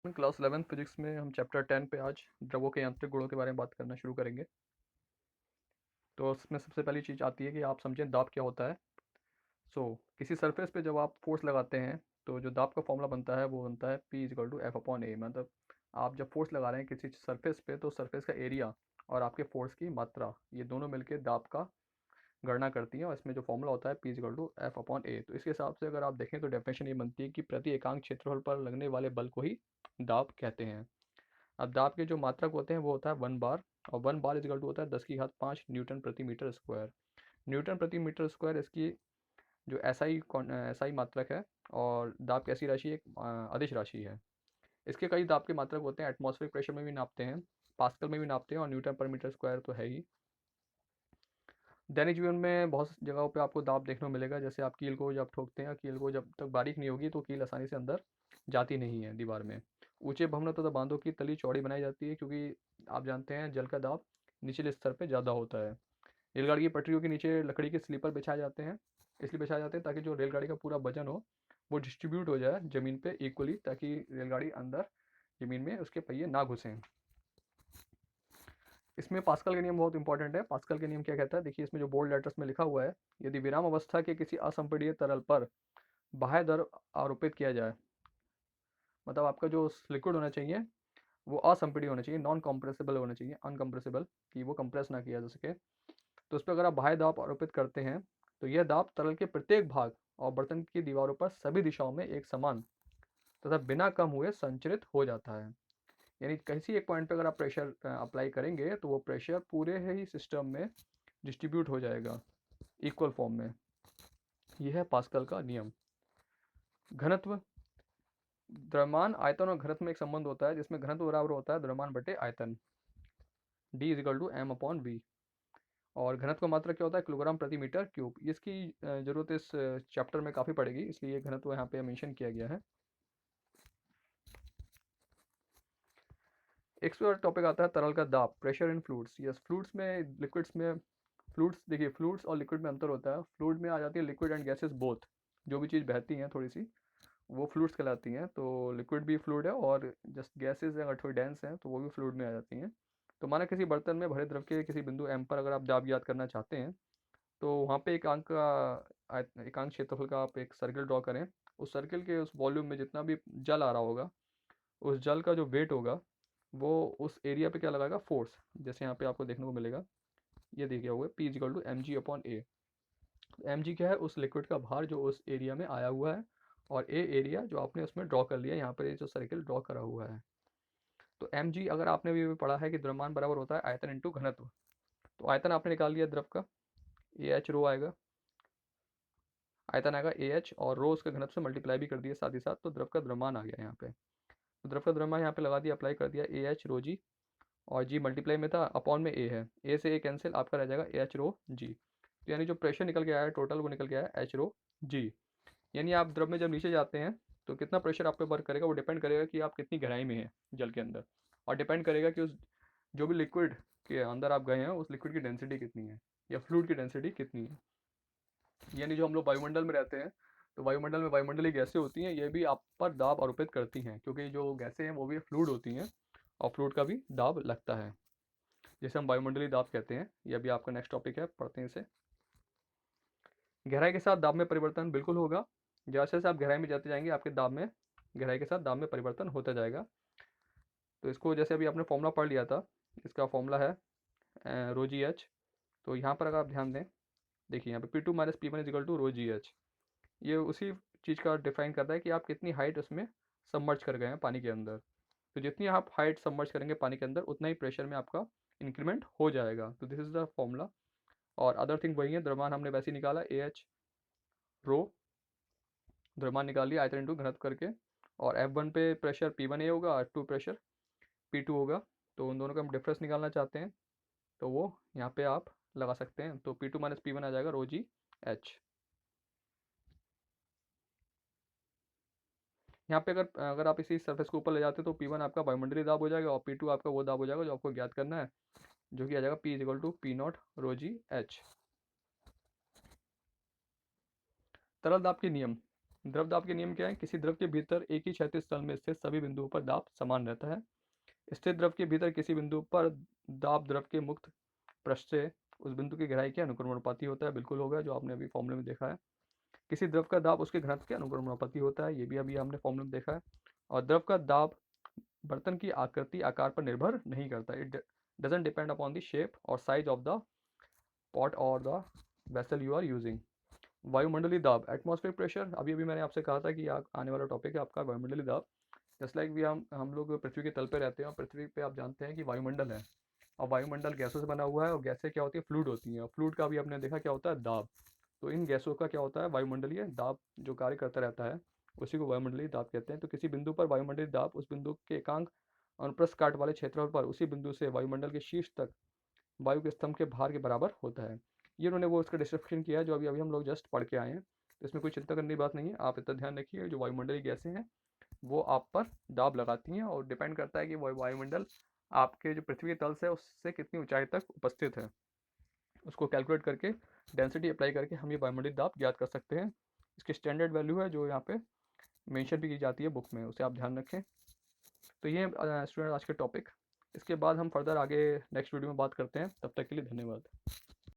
Class 11 physics में हम chapter 10 पे आज द्रवों के यांत्रिक गुणों के बारे में बात करना शुरू करेंगे। तो उसमें सबसे पहली चीज़ आती है कि आप समझें दाब क्या होता है। किसी सरफेस पे जब आप फोर्स लगाते हैं तो जो दाब का फॉर्मूला बनता है वो बनता है P=F/A। मतलब आप जब फोर्स लगा रहे हैं किसी सरफेस पे तो सरफेस का एरिया और आपके फोर्स की मात्रा ये दोनों मिलकर दाब का गणना करती हैं, और इसमें जो फॉर्मूला होता है P=F/A। तो इसके हिसाब से अगर आप देखें तो डेफिनेशन ये बनती है कि प्रति एकांक क्षेत्रफल पर लगने वाले बल को ही दाब कहते हैं। अब दाब के जो मात्रक होते हैं वो होता है 1 बार, और 1 बार इजकल टू होता है 10⁵ न्यूटन प्रति मीटर स्क्वायर। न्यूटन प्रति मीटर स्क्वायर इसकी जो एसआई मात्रक है, और दाब की ऐसी राशि एक अदिश राशि है। इसके कई दाब के मात्रक होते हैं, एटमॉस्फेरिक प्रेशर में भी नापते हैं, पास्कल में भी नापते हैं, और न्यूटन पर मीटर स्क्वायर तो है ही। दैनिक जीवन में बहुत सी जगहों पे आपको दाब देखने को मिलेगा, जैसे आप कील को जब ठोकते हैं, कील को जब तक बारीक नहीं होगी तो कील आसानी से अंदर जाती नहीं है दीवार में। ऊंचे भवनों तथा बांधों की तली चौड़ी बनाई जाती है, क्योंकि आप जानते हैं जल का दाब निचले स्तर पे ज़्यादा होता है। रेलगाड़ी की पटरियों के नीचे लकड़ी के स्लीपर बिछाए जाते हैं, इसलिए बिछाए जाते हैं ताकि जो रेलगाड़ी का पूरा वजन हो वो डिस्ट्रीब्यूट हो जाए ज़मीन पे इक्वली, ताकि रेलगाड़ी अंदर ज़मीन में उसके पहिए ना घुसें। इसमें पास्कल का नियम बहुत इंपॉर्टेंट है। पास्कल का नियम क्या कहता है, देखिए इसमें जो बोल्ड लेटर्स में लिखा हुआ है, यदि विराम अवस्था के किसी असंपीड्य तरल पर बाह्य दर आरोपित किया जाए, मतलब आपका जो लिक्विड होना चाहिए वो असंपीड्य होना चाहिए, नॉन कंप्रेसिबल होना चाहिए, अनकंप्रेसिबल, कि वो कंप्रेस ना किया जा सके। तो उस पर अगर आप बाह्य दाब आरोपित करते हैं तो यह दाब तरल के प्रत्येक भाग और बर्तन की दीवारों पर सभी दिशाओं में एक समान तथा बिना कम हुए संचरित हो जाता है। यानी किसी एक पॉइंट पे अगर आप प्रेशर अप्लाई करेंगे तो वो प्रेशर पूरे ही सिस्टम में डिस्ट्रीब्यूट हो जाएगा इक्वल फॉर्म में। यह है पास्कल का नियम। घनत्व, द्रव्यमान आयतन और घनत्व में एक संबंध होता है, जिसमें घनत्व बराबर होता है द्रव्यमान बटे आयतन, D=m/v। और घनत्व का मात्रक क्या होता है, किलोग्राम प्रति मीटर क्यूब। इसकी जरूरत इस चैप्टर में काफ़ी पड़ेगी, इसलिए घनत्व यहाँ पे मेंशन किया गया है। एक टॉपिक आता है तरल का दाब, pressure in fluids. Yes, fluids में, लिक्विड्स में, फ्लूइड्स देखिए, फ्लूइड्स और लिक्विड में अंतर होता है। फ्लूइड में आ जाती है लिक्विड एंड गैसेस बोथ, जो भी चीज़ बहती हैं थोड़ी सी वो फ्लूइड्स कहलाती हैं। तो लिक्विड भी फ्लूइड है, और जस्ट गैसेस हैं अगर थोड़ी डेंस हैं तो वो भी फ्लूइड में आ जाती हैं। तो माना किसी बर्तन में भरे द्रव के किसी बिंदु एम पर अगर आप दाब ज्ञात करना चाहते हैं तो वहाँ पे एकांक क्षेत्रफल का आप एक सर्कल ड्रॉ करें। उस सर्कल के उस वॉल्यूम में जितना भी जल आ रहा होगा, उस जल का जो वेट होगा वो उस एरिया पे क्या लगाएगा, फोर्स। जैसे यहाँ पे आपको देखने को मिलेगा, ये देखिए हुआ है P=mg/A। एम जी क्या है, उस लिक्विड का भार जो उस एरिया में आया हुआ है, और ए एरिया जो आपने उसमें ड्रॉ कर लिया, यहाँ पर ये जो सर्कल ड्रॉ करा हुआ है। तो एम जी, अगर आपने भी पढ़ा है कि द्रव्यमान बराबर होता है आयतन इंटू घनत्व। तो आयतन आपने निकाल लिया द्रव का, ए एच रो आएगा, आयतन आएगा ए एच, और रो उसका घनत्व से मल्टीप्लाई भी कर दिया साथ ही साथ, तो द्रव का द्रव्यमान आ गया यहाँ पे। तो द्रव का द्रव्यमान यहाँ पे लगा दिया, अप्लाई कर दिया, ए एच रो जी, और जी मल्टीप्लाई में था, अपॉन में ए है, ए से ए कैंसिल, आपका रह जाएगा ए एच रो जी। तो यानी जो प्रेशर निकल के आया है टोटल, वो निकल के आया एच रो जी। यानी आप द्रव में जब नीचे जाते हैं तो कितना प्रेशर आप पे वर्क करेगा, वो डिपेंड करेगा कि आप कितनी गहराई में हैं जल के अंदर, और डिपेंड करेगा कि उस जो भी लिक्विड के अंदर आप गए हैं उस लिक्विड की डेंसिटी कितनी है, या फ्लूइड की डेंसिटी कितनी है। यानी जो हम लोग वायुमंडल में रहते हैं, तो वायुमंडल में वायुमंडलीय गैसें होती हैं, ये भी आप पर दाब आरोपित करती हैं, क्योंकि जो गैसें हैं वो भी फ्लूइड होती हैं, और फ्लूइड का भी दाब लगता है, जिसे हम वायुमंडलीय दाब कहते हैं। ये अभी आपका नेक्स्ट टॉपिक है, पढ़ते हैं इसे। गहराई के साथ दाब में परिवर्तन बिल्कुल होगा। जैसे जैसे आप गहराई में जाते जाएंगे आपके दाब में, गहराई के साथ दाब में परिवर्तन होता जाएगा। तो इसको जैसे अभी आपने फॉर्मूला पढ़ लिया था, इसका फॉर्मूला है रो जी एच। तो यहाँ पर अगर आप ध्यान दें, देखिए यहाँ पे P2 - P1 = ρgh। ये उसी चीज़ का डिफाइन करता है कि आप कितनी हाइट उसमें सबमर्ज कर गए हैं पानी के अंदर। तो जितनी आप हाइट सबमर्ज करेंगे पानी के अंदर, उतना ही प्रेशर में आपका इंक्रीमेंट हो जाएगा। तो दिस इज़ द फॉर्मूला। और अदर थिंग वही है, द्रव्यमान हमने वैसे ही निकाला, ए एच रो, द्रव्यमान निकाल लिया आयतन इंटू घनत्व करके। और F1 पे प्रेशर P1A होगा, और F2 प्रेशर P2 होगा। तो उन दोनों का हम डिफरेंस निकालना चाहते हैं, तो वो यहाँ पे आप लगा सकते हैं। तो P2 - P1 आ जाएगा रो जी एच। यहाँ पे अगर अगर आप इसी सरफेस को ऊपर ले जाते हैं तो P1 आपका वायुमंडलीय दाब हो जाएगा, और P2 आपका वो दाब हो जाएगा जो आपको ज्ञात करना है, जो कि आ जाएगा P=P0 रो जी एच। तरल दाब के नियम, द्रव दाब के नियम क्या है? किसी द्रव के भीतर एक ही क्षैतिज तल में स्थित सभी बिंदुओं पर दाब समान रहता है। स्थिर द्रव के भीतर किसी बिंदु पर दाब द्रव के मुक्त पृष्ठ से उस बिंदु की गहराई के अनुक्रमानुपाती होता है। बिल्कुल होगा, जो आपने अभी फॉर्मूले में देखा है। किसी द्रव का दाब उसके घनत्व के अनुक्रमानुपाती होता है, ये भी अभी हमने फॉर्मूले में देखा है। और द्रव का दाब बर्तन की आकृति आकार पर निर्भर नहीं करता। It doesn't depend upon the shape और साइज ऑफ द पॉट और the vessel you are using. वायुमंडलीय दाब, एटमॉस्फेरिक प्रेशर, अभी अभी मैंने आपसे कहा था कि आने वाला टॉपिक है आपका वायुमंडलीय दाब। जस्ट लाइक भी हम लोग पृथ्वी के तल पे रहते हैं, और पृथ्वी पे आप जानते हैं कि वायुमंडल है, और वायुमंडल गैसों से बना हुआ है, और गैसें क्या होती है? फ्लूइड होती हैं। और फ्लूइड का भी आपने देखा क्या होता है? दाब। तो इन गैसों का क्या होता है? वायुमंडलीय दाब जो कार्य करता रहता है, उसी को वायुमंडलीय दाब कहते हैं। तो किसी बिंदु पर वायुमंडलीय दाब उस बिंदु के एकांक अनुप्रस्थ काट वाले क्षेत्रफल पर उसी बिंदु से वायुमंडल के शीर्ष तक वायु के स्तंभ के भार के बराबर होता है। ये उन्होंने वो इसका डिस्क्रिप्शन किया है जो अभी अभी हम लोग जस्ट पढ़ के आए हैं। तो इसमें कोई चिंता करने की बात नहीं है। आप इतना ध्यान रखिए, जो वायुमंडलीय गैसें हैं वो आप पर दाब लगाती हैं, और डिपेंड करता है कि वो वायुमंडल आपके जो पृथ्वी के तल से उससे कितनी ऊंचाई तक उपस्थित है। उसको कैलकुलेट करके डेंसिटी अप्लाई करके हम ये वायुमंडलीय दाब ज्ञात कर सकते हैं। इसकी स्टैंडर्ड वैल्यू है जो यहाँ पे मेंशन भी की जाती है बुक में, उसे आप ध्यान रखें। तो ये स्टूडेंट आज के टॉपिक। इसके बाद हम फर्दर आगे नेक्स्ट वीडियो में बात करते हैं। तब तक के लिए धन्यवाद।